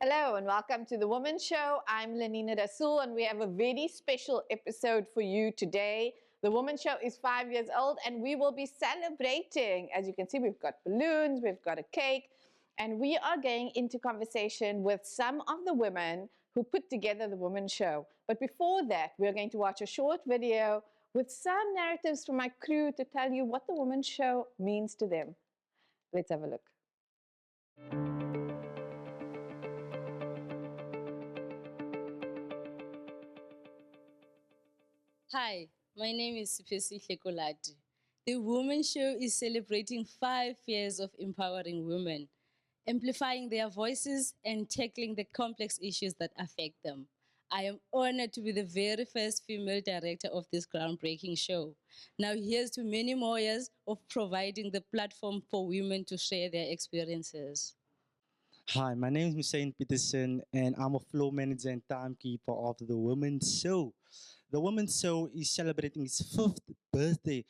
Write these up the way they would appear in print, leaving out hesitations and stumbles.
Hello and welcome to the Womxn Show. I'm Lenina Rassool and we have a very special episode for you today. The Womxn Show is 5 years old and we will be celebrating. As you can see, we've got balloons, we've got a cake, and we are going into conversation with some of the women who put together the Womxn Show. But before that, we're going to watch a short video with some narratives from my crew to tell you what the Womxn Show means to them. Let's have a look. Hi, my name is Esethu. The Womxn Show is celebrating 5 years of empowering women, amplifying their voices and tackling the complex issues that affect them. I am honored to be the very first female director of this groundbreaking show. Now here's to many more years of providing the platform for women to share their experiences. Hi, my name is Hussein Peterson, and I'm a flow manager and timekeeper of the Womxn Show. The Womxn Show is celebrating its 5th birthday.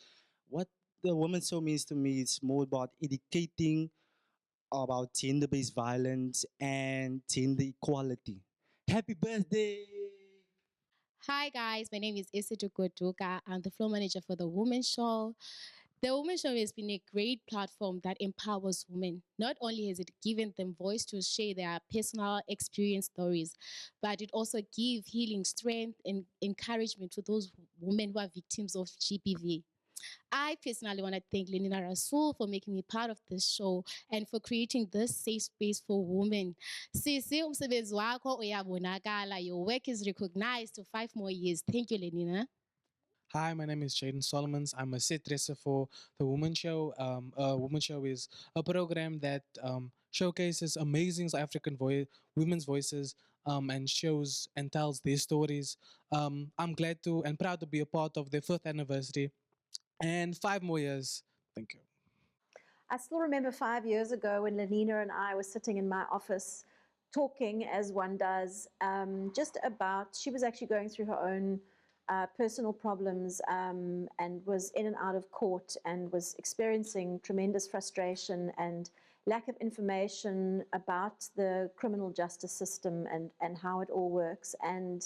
What the Womxn Show means to me is more about educating about gender-based violence and gender equality. Happy birthday! Hi guys, my name is Esethu. I'm the floor manager for the Womxn Show. The Womxn Show has been a great platform that empowers women. Not only has it given them voice to share their personal experience stories, but it also gives healing strength and encouragement to those women who are victims of GBV. I personally want to thank Lenina Rassool for making me part of this show and for creating this safe space for women. Sisi, umsebenzi wakho uyabonakala. Your work is recognized to 5 more years. Thank you, Lenina. Hi, my name is Jaden Solomons. I'm a set dresser for the Womxn Show. Womxn Show is a program that showcases amazing African women's voices and shows and tells their stories. I'm glad to and proud to be a part of the 5th anniversary and 5 more years. Thank you. I still remember 5 years ago when Lenina and I were sitting in my office talking, as one does, just about, she was actually going through her own personal problems and was in and out of court and was experiencing tremendous frustration and lack of information about the criminal justice system and how it all works. And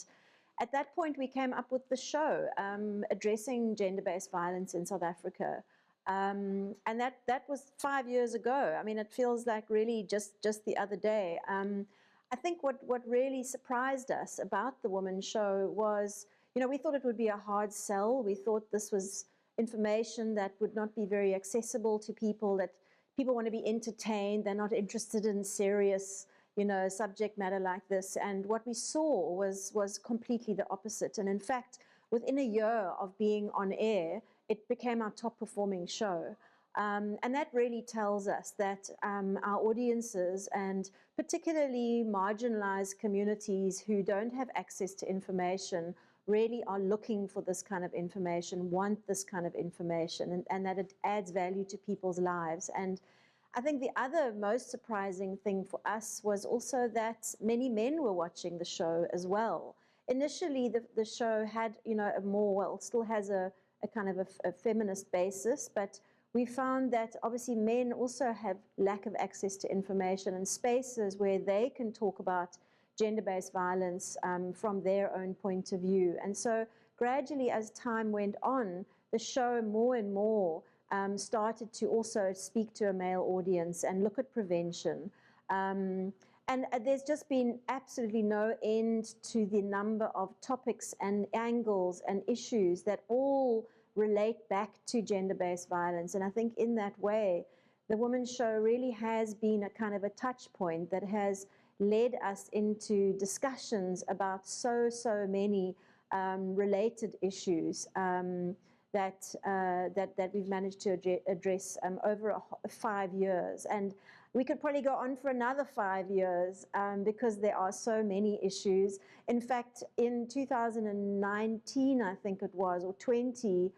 at that point, we came up with the show addressing gender-based violence in South Africa. And that was 5 years ago. I mean, it feels like really just the other day. I think what really surprised us about the Womxn Show was, we thought it would be a hard sell. We thought this was information that would not be very accessible to people, that people want to be entertained. They're not interested in serious, subject matter like this. And what we saw was completely the opposite. And in fact, within a year of being on air, it became our top performing show. And that really tells us that our audiences, and particularly marginalized communities who don't have access to information, really are looking for this kind of information, want this kind of information, and that it adds value to people's lives. And I think the other most surprising thing for us was also that many men were watching the show as well. Initially, the show had, still has a kind of a feminist basis, but we found that obviously men also have lack of access to information and spaces where they can talk about gender-based violence from their own point of view. And so gradually, as time went on, the show more and more started to also speak to a male audience and look at prevention. And there's just been absolutely no end to the number of topics and angles and issues that all relate back to gender-based violence. And I think in that way, the Womxn Show really has been a kind of a touch point that has led us into discussions about so many related issues that we've managed to address over 5 years. And we could probably go on for another 5 years because there are so many issues. In fact, in 2019, I think it was, or 20,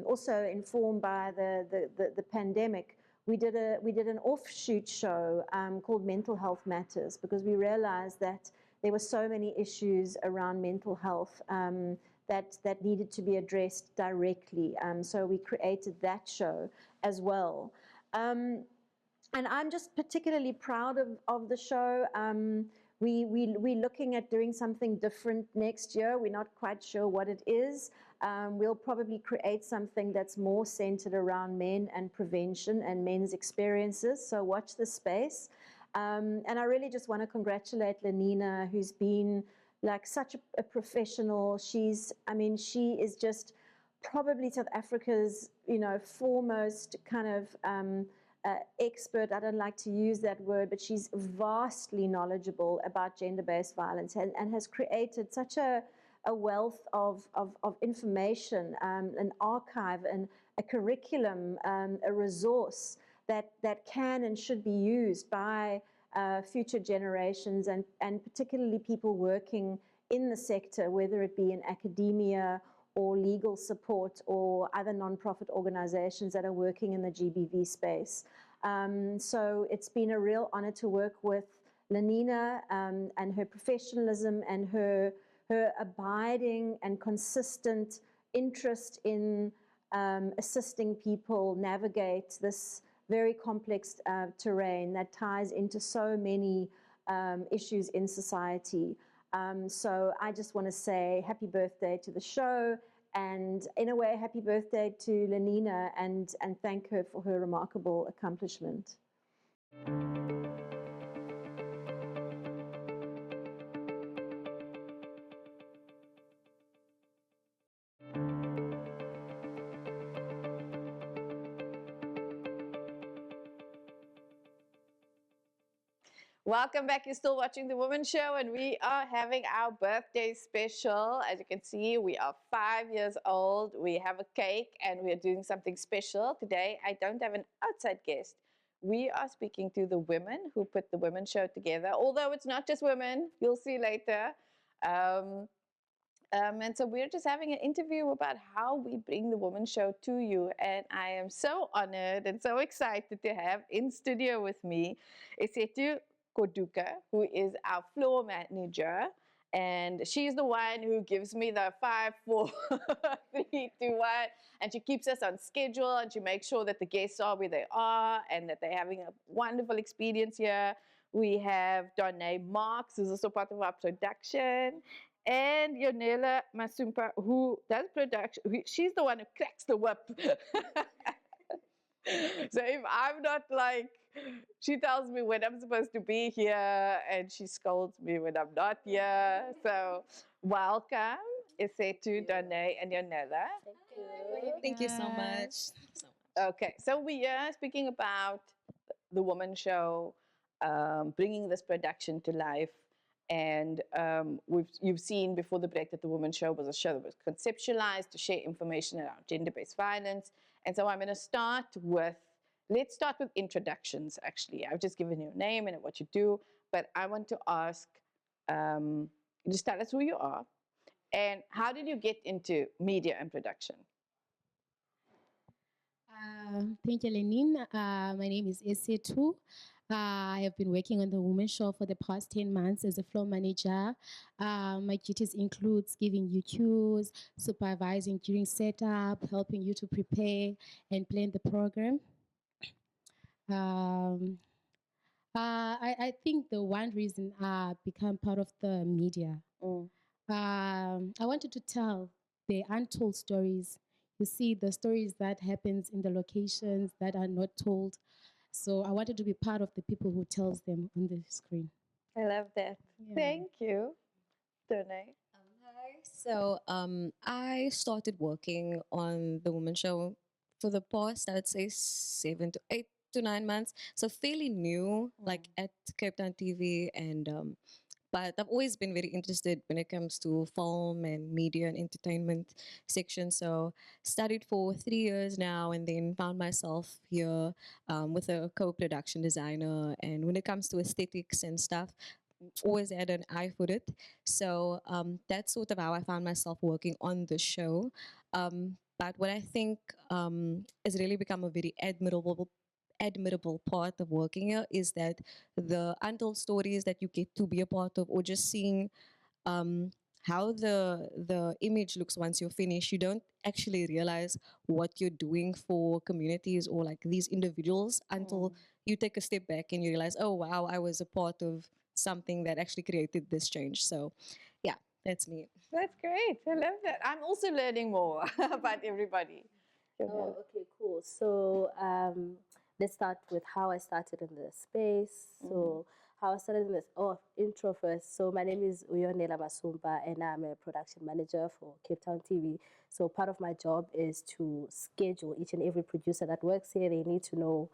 also informed by the pandemic, we did an offshoot show called Mental Health Matters, because we realized that there were so many issues around mental health that needed to be addressed directly. So we created that show as well. and I'm just particularly proud of the show. We're looking at doing something different next year. We're not quite sure what it is. We'll probably create something that's more centered around men and prevention and men's experiences. So watch the space. And I really just want to congratulate Lenina, who's been like such a professional. She is just probably South Africa's, foremost kind of expert. I don't like to use that word, but she's vastly knowledgeable about gender-based violence and has created such a wealth of information, an archive, and a curriculum, a resource that can and should be used by future generations and particularly people working in the sector, whether it be in academia or legal support or other nonprofit organizations that are working in the GBV space. So it's been a real honor to work with Lenina and her professionalism and her abiding and consistent interest in assisting people navigate this very complex terrain that ties into so many issues in society. So I just want to say happy birthday to the show, and in a way, happy birthday to Lenina, and thank her for her remarkable accomplishment. Welcome back. You're still watching The Womxn Show, and we are having our birthday special. As you can see, we are 5 years old. We have a cake, and we are doing something special today. I don't have an outside guest. We are speaking to the women who put The Womxn Show together, although it's not just women. You'll see later. And so we're just having an interview about how we bring The Womxn Show to you. And I am so honored and so excited to have in studio with me Esethu, who is our floor manager, and she's the one who gives me the 5, 4, 3, 2, 1, and she keeps us on schedule, and she makes sure that the guests are where they are and that they're having a wonderful experience here. We have Darney Marks, who's also part of our production, and Yonela Masumpa, who does production. She's the one who cracks the whip. So if I'm not like, she tells me when I'm supposed to be here, and she scolds me when I'm not here. So welcome, Esethu, Darney, and Yonela. Thank you so much. Okay, so we are speaking about The Womxn Show, bringing this production to life. And you've seen before the break that The Womxn Show was a show that was conceptualized to share information around gender-based violence. And so I'm going to let's start with introductions, actually. I've just given you a name and what you do, but I want to ask, just tell us who you are, and how did you get into media and production? Thank you, Lenina. My name is Esethu. I have been working on The Womxn Show for the past 10 months as a floor manager. My duties includes giving you cues, supervising during setup, helping you to prepare and plan the program. I think the one reason I become part of the media, I wanted to tell the untold stories. You see the stories that happens in the locations that are not told. So I wanted to be part of the people who tells them on the screen. I love that. Yeah. Thank you. Darney. Hi. So I started working on The Womxn Show for the past, I'd say 7 to 8 to 9 months. So fairly new, like at Cape Town TV, and but I've always been very interested when it comes to film and media and entertainment section. So studied for 3 years now, and then found myself here with a co-production designer. And when it comes to aesthetics and stuff, always had an eye for it. So that's sort of how I found myself working on the show. But what I think has really become a very admirable part of working here is that the untold stories that you get to be a part of, or just seeing how the image looks once you're finished, you don't actually realize what you're doing for communities or like these individuals until you take a step back and you realize, oh wow, I was a part of something that actually created this change. So yeah, that's me. That's great. I love that. I'm also learning more about everybody. Oh, okay, cool. So let's start with how I started in the space. So how I started in this, intro first. So my name is Yonela Masumpa, and I'm a production manager for Cape Town TV. So part of my job is to schedule each and every producer that works here. They need to know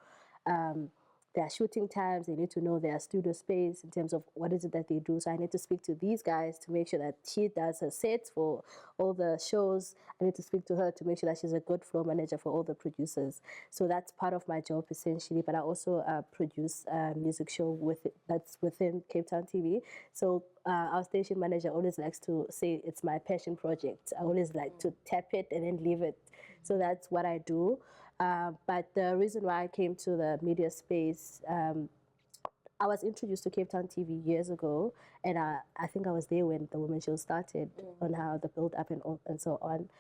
their shooting times. They need to know their studio space in terms of what is it that they do. So I need to speak to these guys to make sure that she does her sets for all the shows. I need to speak to her to make sure that she's a good flow manager for all the producers. So that's part of my job essentially. But I also produce a music show that's within Cape Town TV. So our station manager always likes to say it's my passion project. I always like to tap it and then leave it. So that's what I do. But the reason why I came to the media space, I was introduced to Cape Town TV years ago, and I think I was there when the Womxn Show started, on how the build up and so on.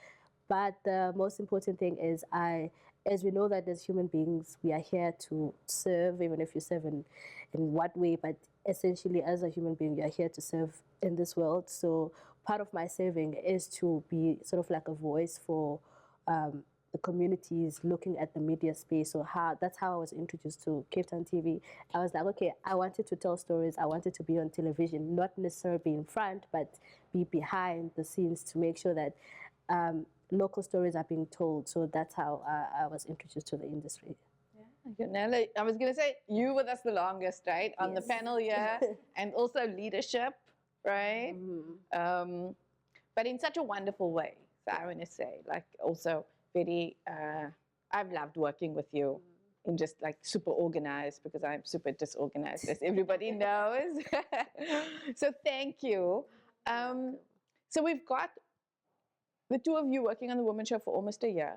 But the most important thing is as we know that as human beings, we are here to serve, even if you serve in what way, but essentially as a human being, you are here to serve in this world. So part of my serving is to be sort of like a voice for the communities looking at the media space. So that's how I was introduced to Cape Town TV. I was like, okay, I wanted to tell stories. I wanted to be on television, not necessarily be in front, but be behind the scenes to make sure that local stories are being told. So that's how I was introduced to the industry. Yonela, I was going to say, you with us the longest, right? On the panel here, and also leadership, right? But in such a wonderful way. So I want to say, like, also very, I've loved working with you in just like super organized, because I'm super disorganized, as everybody knows. So thank you. So we've got the two of you working on the Womxn Show for almost a year,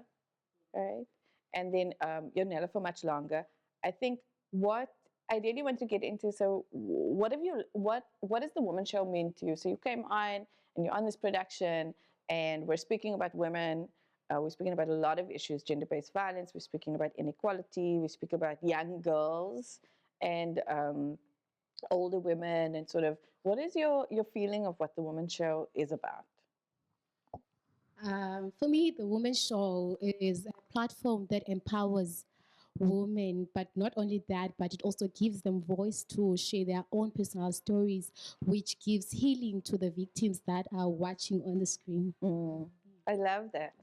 right? And then Yonela for much longer. I think what I really want to get into, so what has the Womxn Show mean to you? So you came on and you're on this production, and we're speaking about women. We're speaking about a lot of issues, gender-based violence. We're speaking about inequality. We speak about young girls and older women, and sort of, what is your feeling of what the Womxn Show is about? For me, the Womxn Show is a platform that empowers women, but not only that, but it also gives them voice to share their own personal stories, which gives healing to the victims that are watching on the screen. I love that.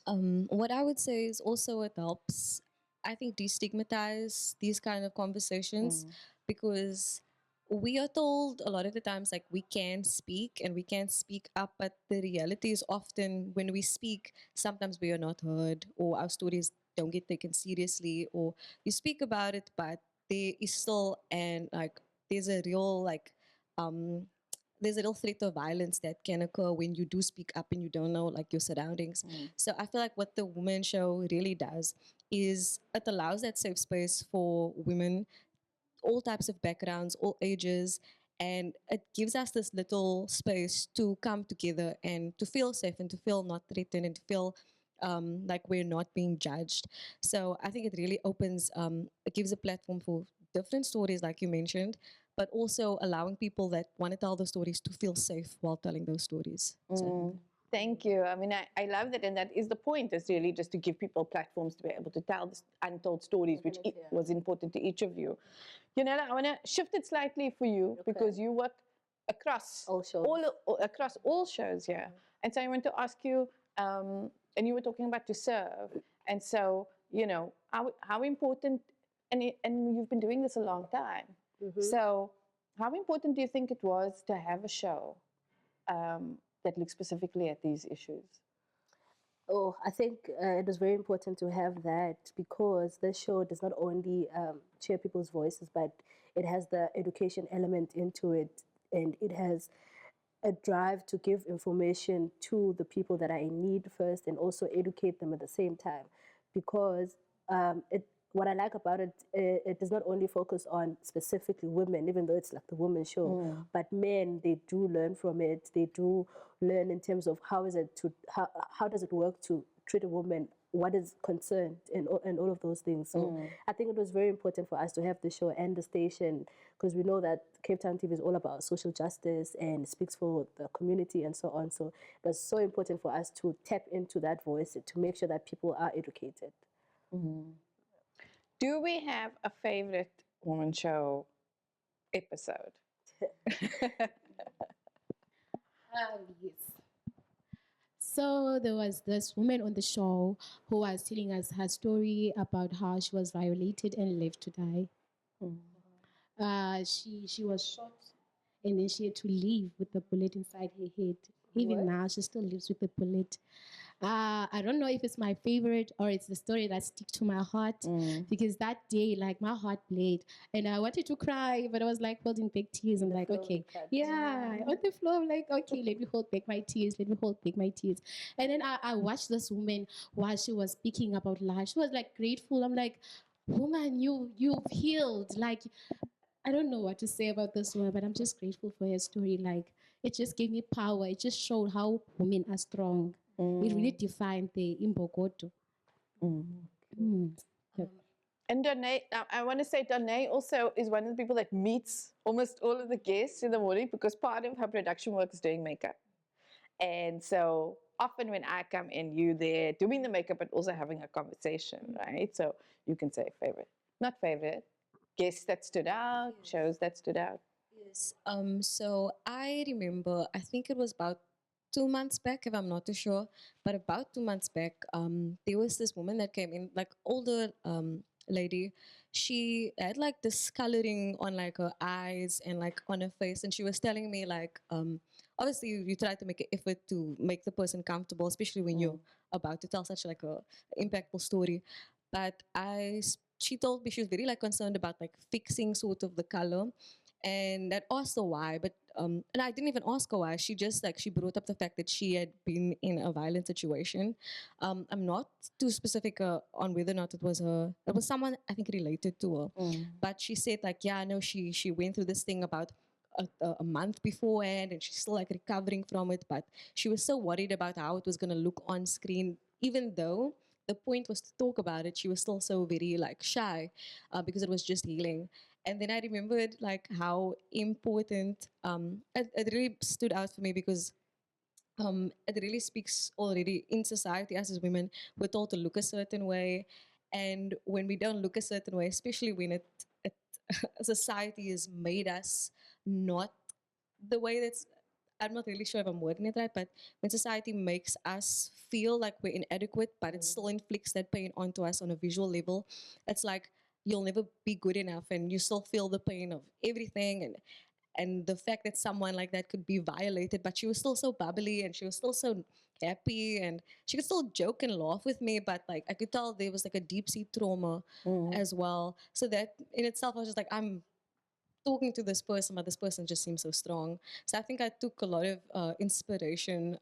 What I would say is also it helps, I think, destigmatize these kind of conversations, because we are told a lot of the times like we can speak and we can speak up, but the reality is often when we speak, sometimes we are not heard, or our stories don't get taken seriously, or you speak about it, but there is still there's a real there's a real threat of violence that can occur when you do speak up and you don't know like your surroundings. So I feel like what the Womxn Show really does is it allows that safe space for women, all types of backgrounds, all ages, and it gives us this little space to come together and to feel safe and to feel not threatened and to feel like we're not being judged. So I think it really it gives a platform for different stories, like you mentioned, but also allowing people that want to tell the stories to feel safe while telling those stories. So. Thank you. I mean, I love that, and that is the point, is really just to give people platforms to be able to tell this untold stories, which was important to each of you. Yonela, I want to shift it slightly for you, because you work across All shows. across all shows here. And so I want to ask you, and you were talking about to serve, and so, you know, how important, and you've been doing this a long time, so how important do you think it was to have a show that looks specifically at these issues? Oh, I think it was very important to have that, because this show does not only share people's voices, but it has the education element into it, and it has a drive to give information to the people that are in need first, and also educate them at the same time. Because what I like about it, it does not only focus on specifically women, even though it's like the Womxn Show, but men, they do learn from it. They do learn in terms of how does it work to treat a woman what is concerned and all of those things. So I think it was very important for us to have the show and the station, because we know that Cape Town TV is all about social justice and speaks for the community and so on. So it was so important for us to tap into that voice to make sure that people are educated. Do we have a favorite woman show episode? Yes. So there was this woman on the show who was telling us her story about how she was violated and left to die. She was shot and then she had to leave with the bullet inside her head. Even now, she still lives with the bullet. I don't know if it's my favorite or it's the story that sticks to my heart, because that day, like, my heart bled and I wanted to cry, but I was like holding back tears. I'm like, okay, yeah, on the floor. I'm like, okay, let me hold back my tears. Let me hold back my tears. And then I watched this woman while she was speaking about life. She was like grateful. I'm like, woman, you've healed. Like, I don't know what to say about this woman, but I'm just grateful for her story. Like, it just gave me power. It just showed how women are strong. It really defined the Imbokodo. And Darney, I want to say Darney also is one of the people that meets almost all of the guests in the morning, because part of her production work is doing makeup. And so often when I come in, you there doing the makeup, but also having a conversation, right? So you can say favorite, not favorite, guests that stood out, shows that stood out. Yes. So I remember, I think it was about 2 months back, if I'm not too sure, but about 2 months back, there was this woman that came in, like older lady. She had like this coloring on like her eyes and like on her face, and she was telling me like, obviously you try to make an effort to make the person comfortable, especially when you're about to tell such like a impactful story. But she told me she was very like concerned about like fixing sort of the color. And I asked her why, but and I didn't even ask her why. She just like she brought up the fact that she had been in a violent situation. I'm not too specific on whether or not it was someone I think related to her, but she said like, yeah, no, she went through this thing about a month beforehand, and she's still like recovering from it. But she was so worried about how it was gonna look on screen, even though the point was to talk about it. She was still so very like shy because it was just healing. And then I remembered like how important it really stood out for me, because it really speaks already in society. As women, we're told to look a certain way, and when we don't look a certain way, especially when it society has made us not the way that's, I'm not really sure if I'm wording it right, but when society makes us feel like we're inadequate, but it still inflicts that pain onto us on a visual level, it's like you'll never be good enough, and you still feel the pain of everything. And the fact that someone like that could be violated, but she was still so bubbly and she was still so happy, and she could still joke and laugh with me, but like I could tell there was like a deep seated trauma as well. So that in itself, I was just like, I'm talking to this person, but this person just seems so strong. So I think I took a lot of inspiration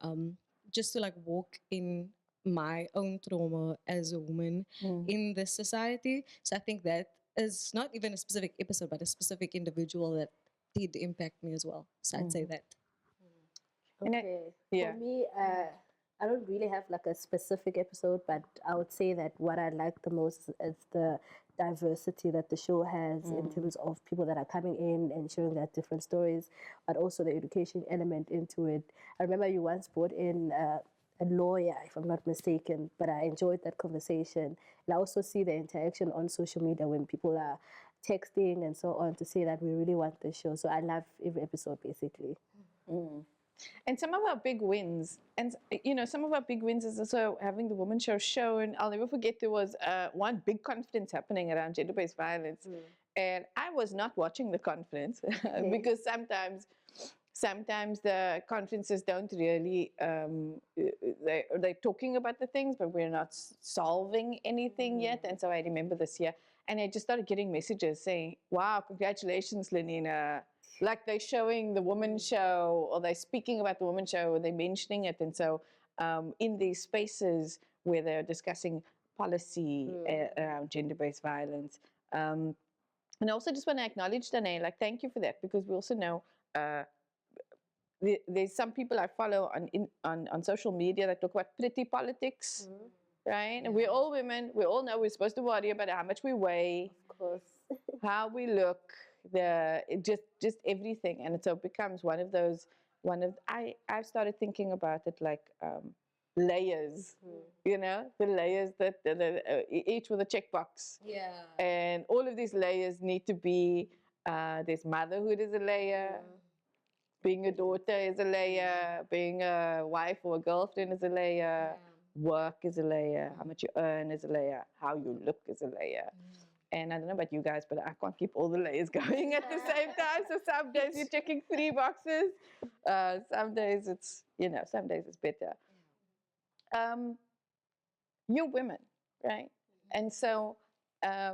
just to like walk in my own trauma as a woman in this society. So I think that is not even a specific episode, but a specific individual that did impact me as well. So I'd say that. Okay. yeah. For me, I don't really have like a specific episode, but I would say that what I like the most is the diversity that the show has in terms of people that are coming in and sharing their different stories, but also the education element into it. I remember you once brought in a lawyer, if I'm not mistaken, but I enjoyed that conversation. And I also see the interaction on social media when people are texting and so on to say that we really want this show. So I love every episode basically. And some of our big wins, and you know, some of our big wins is also having the Woman Show. And I'll never forget there was one big conference happening around gender-based violence, and I was not watching the conference because sometimes the conferences don't really they're talking about the things, but we're not solving anything yet. And so I remember this year, and I just started getting messages saying, "Wow, congratulations, Lenina." Like they're showing the Woman Show, or they're speaking about the Woman Show, or they're mentioning it. And so in these spaces where they're discussing policy around gender-based violence. And I also just want to acknowledge Darney, like thank you for that, because we also know there's some people I follow on social media that talk about pretty politics. right? And we're all women. We all know we're supposed to worry about how much we weigh, Of course. how we look, just everything. And so it becomes one of those. I've started thinking about it like layers. You know, the layers that each with a checkbox. Yeah. And all of these layers need to be. There's motherhood is a layer. Being a daughter is a layer. Being a wife or a girlfriend is a layer. Work is a layer. How much you earn is a layer. How you look is a layer. And I don't know about you guys, but I can't keep all the layers going at the same time. So some days you're checking 3 boxes. Some days it's, some days it's better. You're women, right? And so I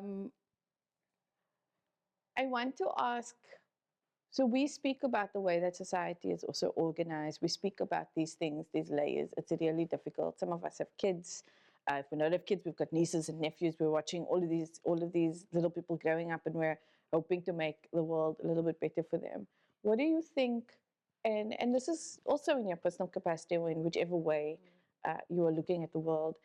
want to ask, so we speak about the way that society is also organized. We speak about these things, these layers. It's really difficult. Some of us have kids. If we don't have kids, we've got nieces and nephews. We're watching all of these little people growing up, and we're hoping to make the world a little bit better for them. What do you think? And this is also in your personal capacity, or in whichever way you are looking at the world.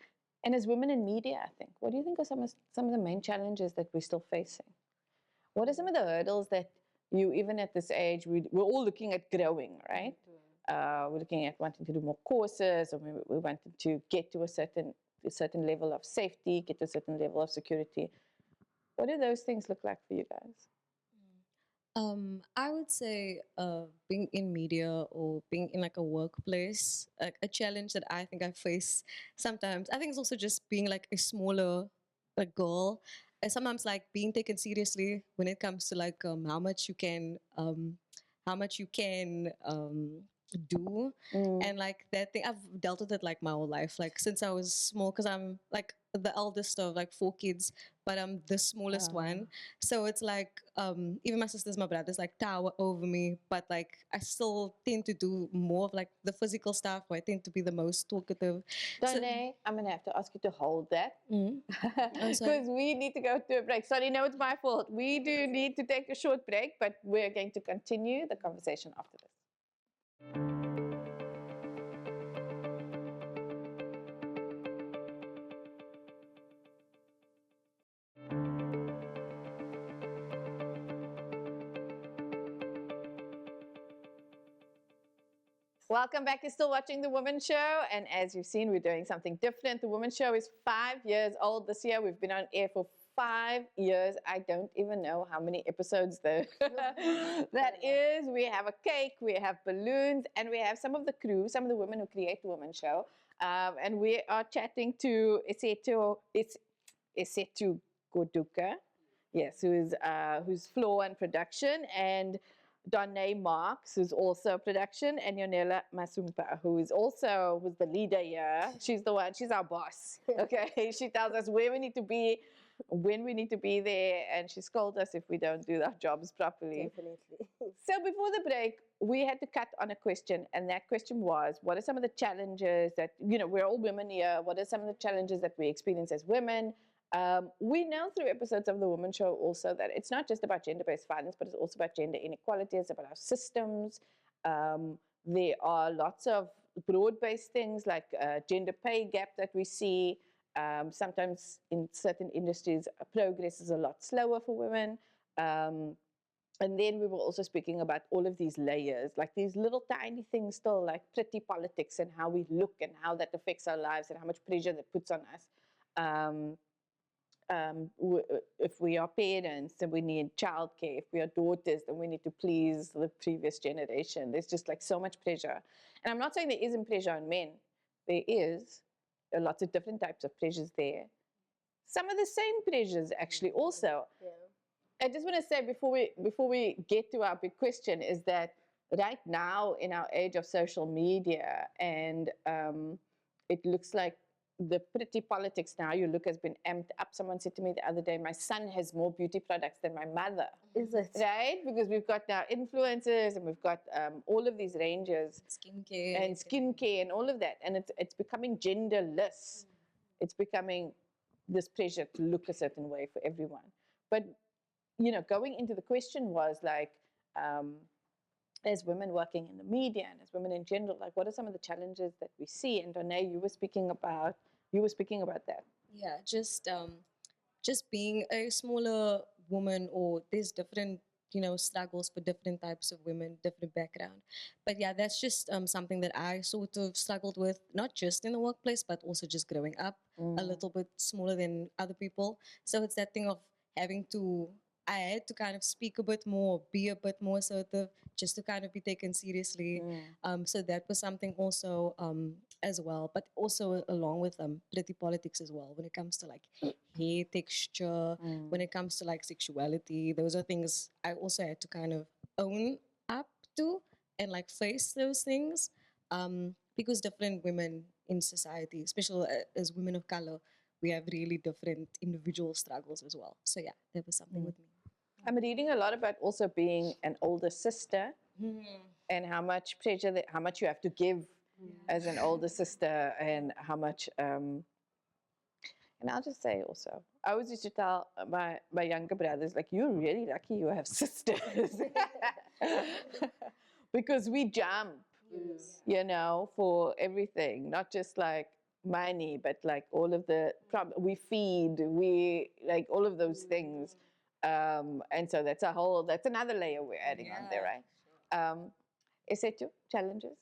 And as women in media, I think, what do you think are some of the main challenges that we're still facing? What are some of the hurdles that you, even at this age, we're all looking at growing, right? We're looking at wanting to do more courses, or we wanted to get to a certain level of safety, get to a certain level of security. What do those things look like for you guys? I would say being in media or being in like a workplace, like a challenge that I think I face sometimes. I think it's also just being like a smaller girl. And sometimes like being taken seriously when it comes to like how much you can do. And like that thing, I've dealt with it like my whole life, like since I was small, because I'm like the eldest of like 4 kids, but I'm the smallest one. So it's like even my sisters, my brothers like tower over me, but like I still tend to do more of like the physical stuff, or I tend to be the most talkative. Darney, I'm going to have to ask you to hold that, sorry. because we need to go to a break. Sorry, no, it's my fault. We do need to take a short break, but we're going to continue the conversation after this. Welcome back. You're still watching The Womxn Show. And as you've seen, we're doing something different. The Womxn Show is 5 years old this year. We've been on air for 5 years. I don't even know how many episodes that is. We have a cake, we have balloons, and we have some of the crew, some of the women who create The Womxn Show. And we are chatting to Esethu Goduka, yes, who's floor and production, and Darney Marks, who's also production, and Yonela Masumpa, who's the leader here. She's our boss. Okay, she tells us where we need to be, when we need to be there, and she scolds us if we don't do our jobs properly. Definitely. So before the break, we had to cut on a question, and that question was, what are some of the challenges that, we're all women here, what are some of the challenges that we experience as women? We know through episodes of The Womxn Show also that it's not just about gender-based violence, but it's also about gender inequality, it's about our systems. There are lots of broad-based things like gender pay gap that we see. Sometimes in certain industries, progress is a lot slower for women. And then we were also speaking about all of these layers, like these little tiny things still, like pretty politics and how we look and how that affects our lives and how much pressure that puts on us. If we are parents, then we need childcare. If we are daughters, then we need to please the previous generation. There's just like so much pressure. And I'm not saying there isn't pressure on men. There is lots of different types of pressures there. Some of the same pressures actually also. I just want to say before we get to our big question is that right now in our age of social media, and it looks like the pretty politics now you look has been amped up. Someone said to me the other day, my son has more beauty products than my mother. Is it? Right? Because we've got now influencers and we've got all of these ranges. Skincare and all of that. And it's becoming genderless. It's becoming this pressure to look a certain way for everyone. But, going into the question was like, as women working in the media and as women in general, like what are some of the challenges that we see? And Darney, you were speaking about, You were speaking about that. Yeah, just being a smaller woman, or there's different struggles for different types of women, different background. But yeah, that's just something that I sort of struggled with, not just in the workplace, but also just growing up a little bit smaller than other people. So it's that thing of having to, I had to kind of speak a bit more, be a bit more assertive, just to kind of be taken seriously. So that was something also as well, but also along with pretty politics as well, when it comes to like hair texture, when it comes to like sexuality. Those are things I also had to kind of own up to and like face those things, because different women in society, especially as women of color, we have really different individual struggles as well. So yeah, that was something with me. I'm reading a lot about also being an older sister and how much pressure, how much you have to give as an older sister, and how much. And I'll just say also, I always used to tell my younger brothers, like, you're really lucky you have sisters. Because we jump, for everything, not just like money, but like all of the, we feed, we like all of those things. And so that's another layer we're adding on there, right? Esethu, challenges?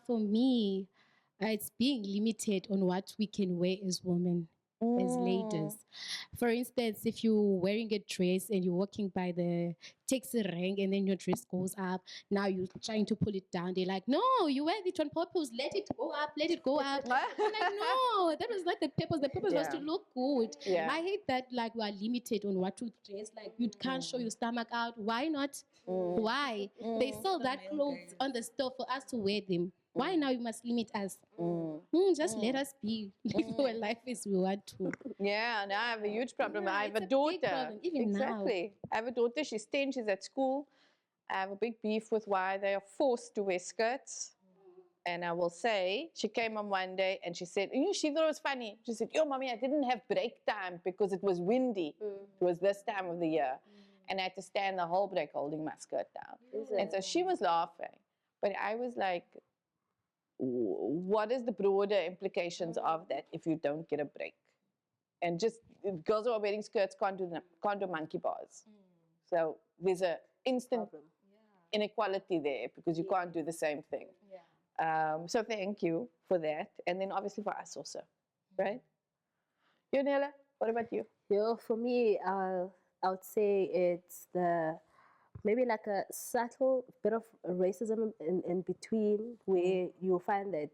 For me, it's being limited on what we can wear as women, as ladies. For instance, if you're wearing a dress and you're walking by the taxi rank and then your dress goes up, now you're trying to pull it down. They're like, no, you wear it on purpose. Let it go up, let it go up. I'm like, no, that was not the purpose. The purpose was to look good. Yeah. I hate that, like, we are limited on what to dress. Like, you can't show your stomach out. Why not? Why? They sell that clothes on the store for us to wear them. Why now you must limit us? Just let us be. Live our life as we want to. Yeah, now I have a huge problem. I have it's a a big daughter. problem, even now. Exactly. I have a daughter. She's 10. She's at school. I have a big beef with why they are forced to wear skirts. And I will say, she came on one day and she said, she thought it was funny. She said, yo, mommy, I didn't have break time because it was windy. It was this time of the year. And I had to stand the whole break holding my skirt down. And so she was laughing. But I was like, what is the broader implications of that if you don't get a break? And just girls who are wearing skirts can't do monkey bars. So there's an instant inequality there because you can't do the same thing. So thank you for that. And then obviously for us also, right? Yonela, what about you? For me, I would say it's maybe like a subtle bit of racism in between, where you'll find that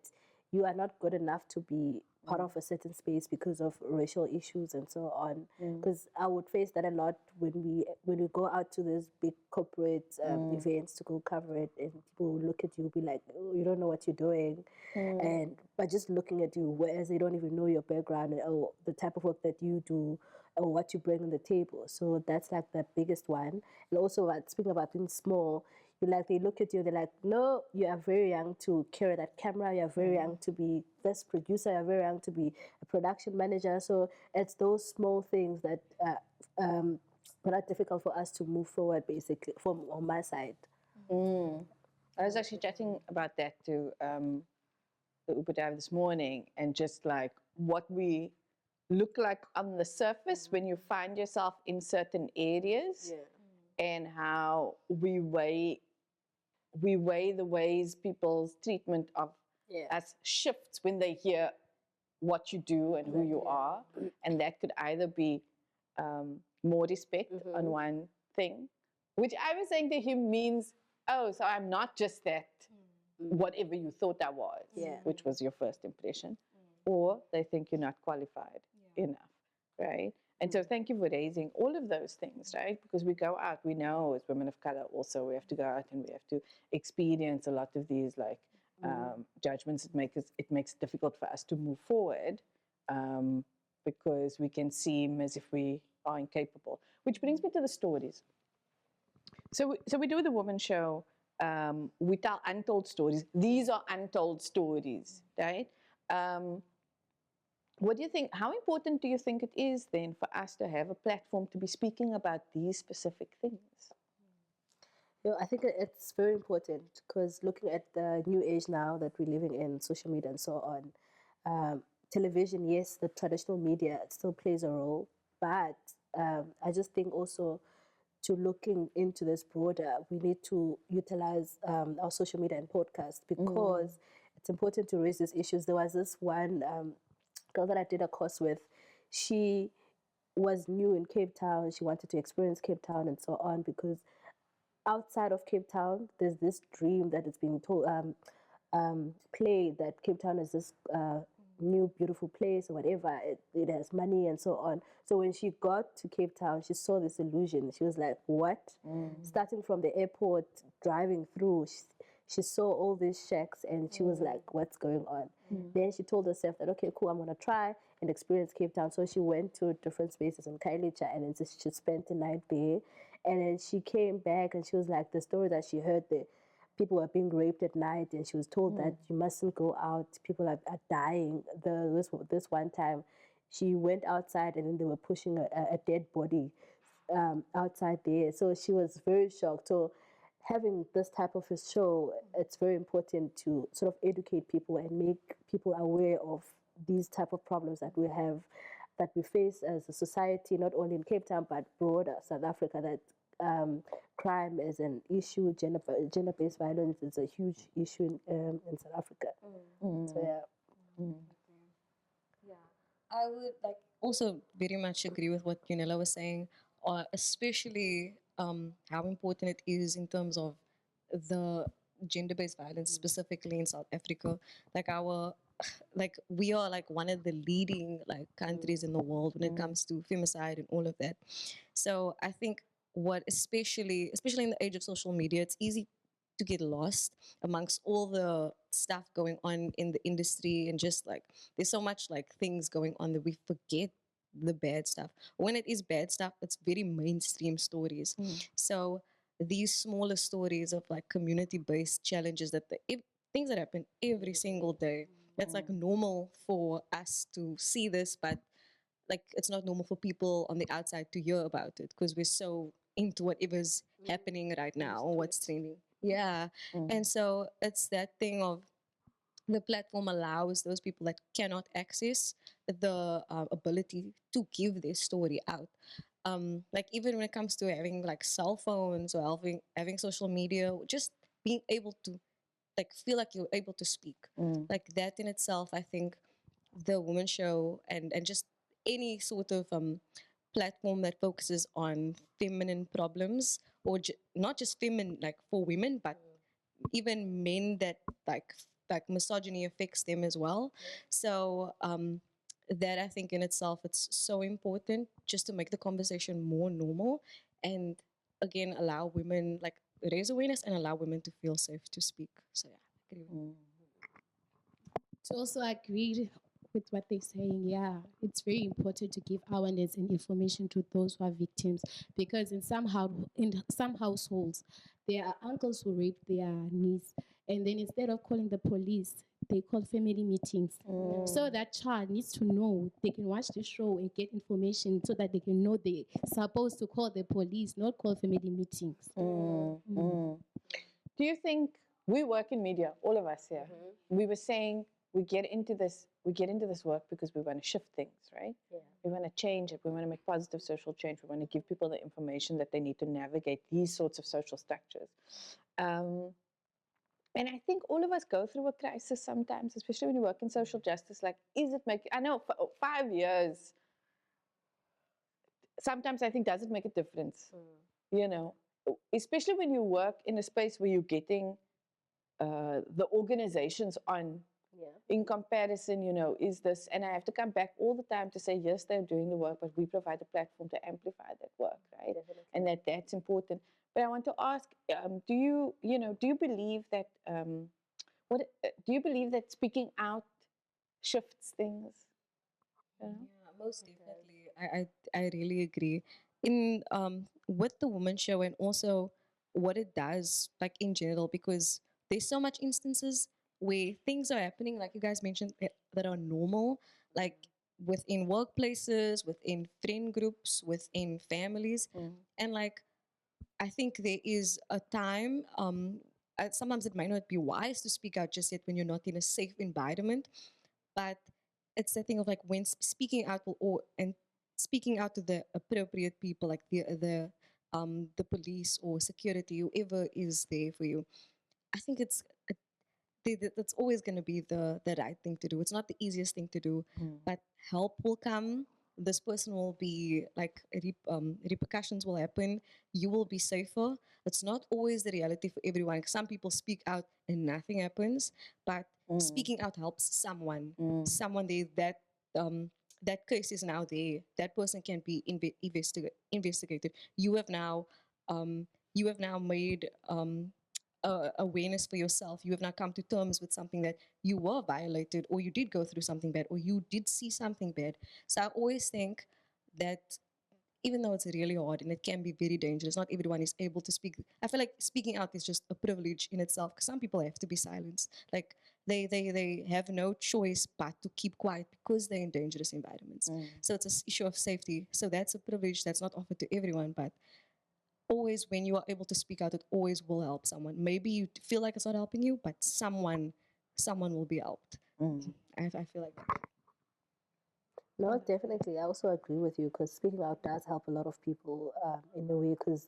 you are not good enough to be part of a certain space because of racial issues and so on. Because I would face that a lot when we go out to these big corporate events to go cover it, and people will look at you, be like, oh, you don't know what you're doing, and by just looking at you, whereas they don't even know your background or the type of work that you do or what you bring on the table. So that's like the biggest one. And also, speaking about being small, they look at you, they're like, no, you are very young to carry that camera, you're very young to be this producer, you're very young to be a production manager. So it's those small things that are difficult for us to move forward, basically, from on my side. I was actually chatting about that to the Uber driver this morning, and just like what we look like on the surface when you find yourself in certain areas, and how we weigh the ways people's treatment of us shifts when they hear what you do and who you are. And that could either be more respect on one thing, which I was saying to him means, oh, so I'm not just that whatever you thought I was, which was your first impression, or they think you're not qualified enough, right? And so thank you for raising all of those things, right? Because we go out, we know as women of color also, we have to go out and we have to experience a lot of these like judgments. It makes it difficult for us to move forward because we can seem as if we are incapable. Which brings me to the stories. So we do the Woman Show. We tell untold stories. These are untold stories, right? What do you think? How important do you think it is then for us to have a platform to be speaking about these specific things? I think it's very important, because looking at the new age now that we're living in, social media and so on, television, yes, the traditional media still plays a role, but I just think also to looking into this broader, we need to utilize our social media and podcasts because it's important to raise these issues. There was this one girl that I did a course with. She was new in Cape Town. She wanted to experience Cape Town and so on because outside of Cape Town, there's this dream that is being told, played that Cape Town is this new beautiful place or whatever. It has money and so on. So when she got to Cape Town, she saw this illusion. She was like, "What?" Starting from the airport, driving through, she saw all these shacks and she was like, "What's going on?" Then she told herself that, "Okay, cool, I'm gonna try and experience Cape Town." So she went to different spaces in Kailicha and then she spent the night there. And then she came back and she was like, the story that she heard there, people were being raped at night, and she was told that you mustn't go out. People are dying. This one time, she went outside and then they were pushing a dead body outside there. So she was very shocked. So having this type of a show, it's very important to sort of educate people and make people aware of these type of problems that we have, that we face as a society, not only in Cape Town but broader South Africa. That crime is an issue. Gender-based violence is a huge issue in South Africa. So yeah. I would like also very much agree with what Yonela was saying, especially how important it is in terms of the gender-based violence specifically in South Africa. Like like we are like one of the leading like countries in the world when it comes to femicide and all of that. So I think what especially in the age of social media, it's easy to get lost amongst all the stuff going on in the industry, and just like there's so much like things going on that we forget the bad stuff. When it is bad stuff, it's very mainstream stories. So these smaller stories of like community-based challenges, that things that happen every single day, that's like normal for us to see this, but like it's not normal for people on the outside to hear about it because we're so into whatever's happening right now or what's trending. Yeah. And so it's that thing of the platform allows those people that cannot access the ability to give their story out. Like even when it comes to having like cell phones or having social media, just being able to like feel like you're able to speak, like that in itself, I think the Woman Show and just any sort of platform that focuses on feminine problems, or not just feminine like for women, but even men that like misogyny affects them as well. So that I think in itself, it's so important just to make the conversation more normal, and again allow women, like raise awareness and allow women to feel safe to speak. So yeah, I agree with To also agree with what they're saying, yeah, it's very important to give awareness and information to those who are victims, because in some households, there are uncles who rape their niece, and then instead of calling the police, they call family meetings. So that child needs to know they can watch the show and get information so that they can know they're supposed to call the police, not call family meetings. Do you think we work in media, all of us here? We were saying we get into this work because we want to shift things, right? We want to change it. We want to make positive social change. We want to give people the information that they need to navigate these sorts of social structures. And I think all of us go through a crisis sometimes, especially when you work in social justice. Like, I know 5 years, sometimes I think, does it make a difference? You know, especially when you work in a space where you're getting the organizations on, in comparison, you know, is this, and I have to come back all the time to say, yes, they're doing the work, but we provide a platform to amplify that work, right? And that's important. But I want to ask, do you believe that, do you believe that speaking out shifts things? You know? Yeah, most definitely. I really agree. In with the Woman Show, and also what it does, like in general, because there's so much instances where things are happening, like you guys mentioned, that are normal, like within workplaces, within friend groups, within families, and like I think there is a time. Sometimes it might not be wise to speak out just yet when you're not in a safe environment, but it's the thing of like when speaking out and speaking out to the appropriate people, like the police or security, whoever is there for you. I think that's always going to be the right thing to do. It's not the easiest thing to do, but help will come. This person will be like repercussions will happen. You will be safer. It's not always the reality for everyone. Some people speak out and nothing happens, but speaking out helps someone. Someone there that case is now there. That person can be investigated. You have now made awareness for yourself. You have now come to terms with something that you were violated, or you did go through something bad, or you did see something bad. So I always think that even though it's really hard and it can be very dangerous, not everyone is able to speak. I feel like speaking out is just a privilege in itself, because some people have to be silenced. Like they have no choice but to keep quiet because they're in dangerous environments. So it's an issue of safety. So that's a privilege that's not offered to everyone, but always when you are able to speak out, it always will help someone. Maybe you feel like it's not helping you, but someone will be helped. I feel like that. No, definitely. I also agree with you, because speaking out does help a lot of people in a way, because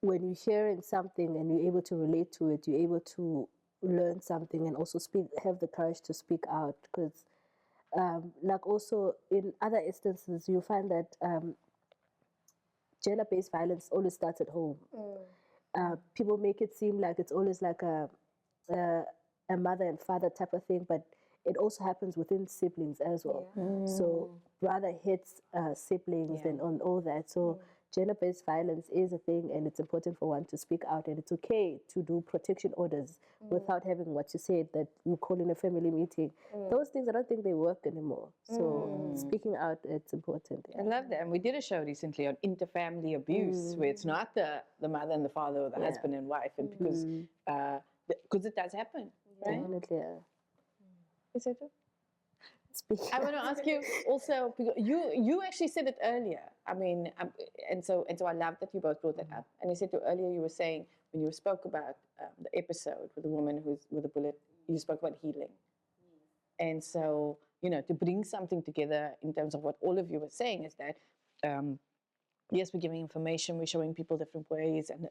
when you're hearing something and you're able to relate to it, you're able to learn something and also have the courage to speak out. Because like also in other instances, you find that gender-based violence always starts at home. People make it seem like it's always like a mother and father type of thing, but it also happens within siblings as well. So brother hits siblings and on all that. So gender-based violence is a thing, and it's important for one to speak out, and it's okay to do protection orders without having what you said, that you call in a family meeting. Those things, I don't think they work anymore. So speaking out, it's important. I love that. And we did a show recently on interfamily abuse, where it's not the mother and the father or the husband and wife, and because it does happen. Right? Definitely. Esethu? I want to ask you also, because you actually said it earlier. I mean, and so I love that you both brought that up. And Esethu, earlier you were saying, when you spoke about the episode with the woman who's with a bullet, you spoke about healing. And so, to bring something together in terms of what all of you were saying is that, yes, we're giving information, we're showing people different ways and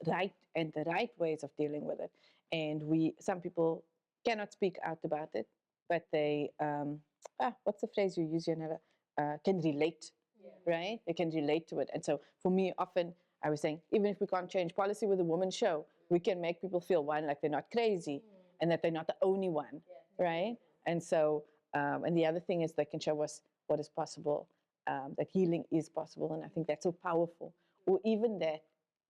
the right ways of dealing with it. And some people cannot speak out about it, but they, what's the phrase you use, Yonela? Can relate, right? They can relate to it. And so for me, often I was saying, even if we can't change policy with a Womxn Show, we can make people feel, one, like they're not crazy and that they're not the only one, right? And so, and the other thing is they can show us what is possible, that healing is possible. And I think that's so powerful. Or even that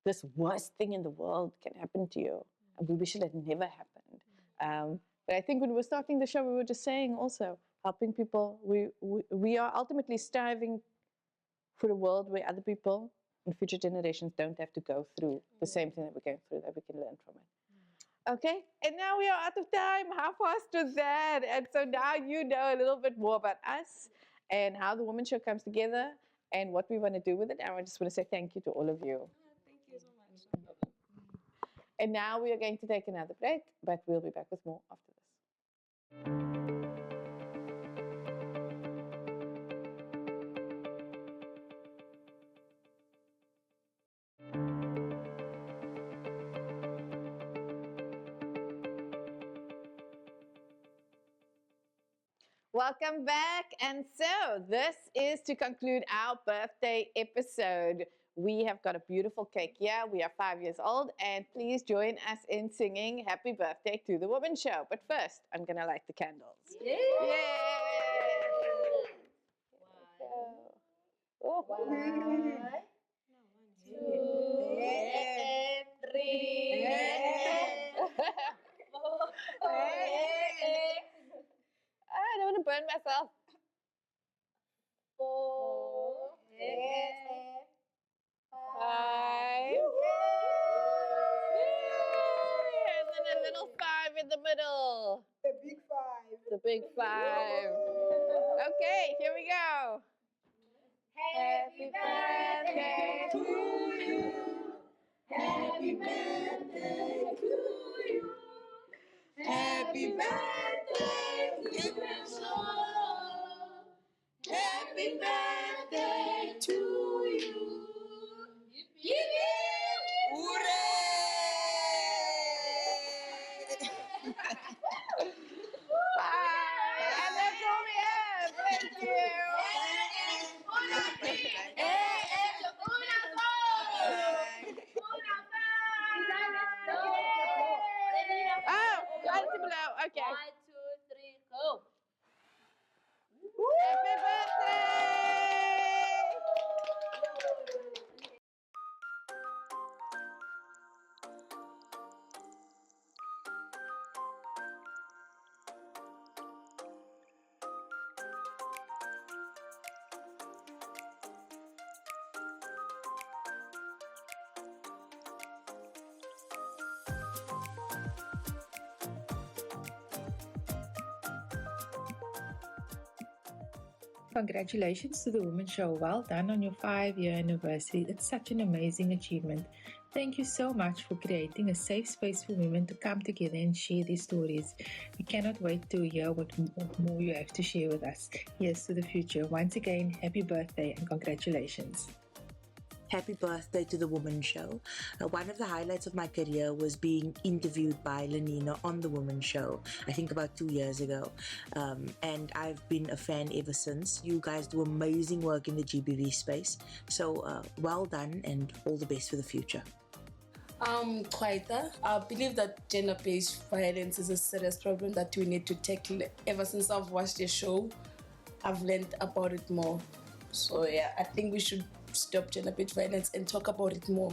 this worst thing in the world can happen to you, and we wish it had never happened. But I think when we were starting the show, we were just saying also, helping people. We are ultimately striving for a world where other people and future generations don't have to go through the same thing that we're going through, that we can learn from it. Okay, and now we are out of time. How fast was that? And so now you know a little bit more about us and how the Womxn Show comes together and what we want to do with it. And I just want to say thank you to all of you. Thank you so much. And now we are going to take another break, but we'll be back with more after this. Welcome back. And so this is to conclude our birthday episode. We have got a beautiful cake here. We are 5 years old, and please join us in singing happy birthday to the Womxn Show. But first, I'm going to light the candles. Yay! Yay! Wow. 1, 2, 3, 4. I don't want to burn myself. 4, 5. And then a little 5 in the middle. The big 5. The big 5. Okay, here we go. Happy birthday to you. Happy birthday to you. Happy birthday, Womxn Show. Oh, right below. Okay. 1, 2, 3, go. Happy birthday! Congratulations to the Women's Show. Well done on your 5-year anniversary. It's such an amazing achievement. Thank you so much for creating a safe space for women to come together and share their stories. We cannot wait to hear what more you have to share with us. Here's to the future. Once again, happy birthday and congratulations. Happy birthday to the Womxn Show. One of the highlights of my career was being interviewed by Lenina on the Womxn Show, I think about 2 years ago. And I've been a fan ever since. You guys do amazing work in the GBV space. So well done and all the best for the future. Kwaita. I believe that gender-based violence is a serious problem that we need to tackle. Ever since I've watched the show, I've learned about it more. So yeah, I think we should stop gender-based violence and talk about it more.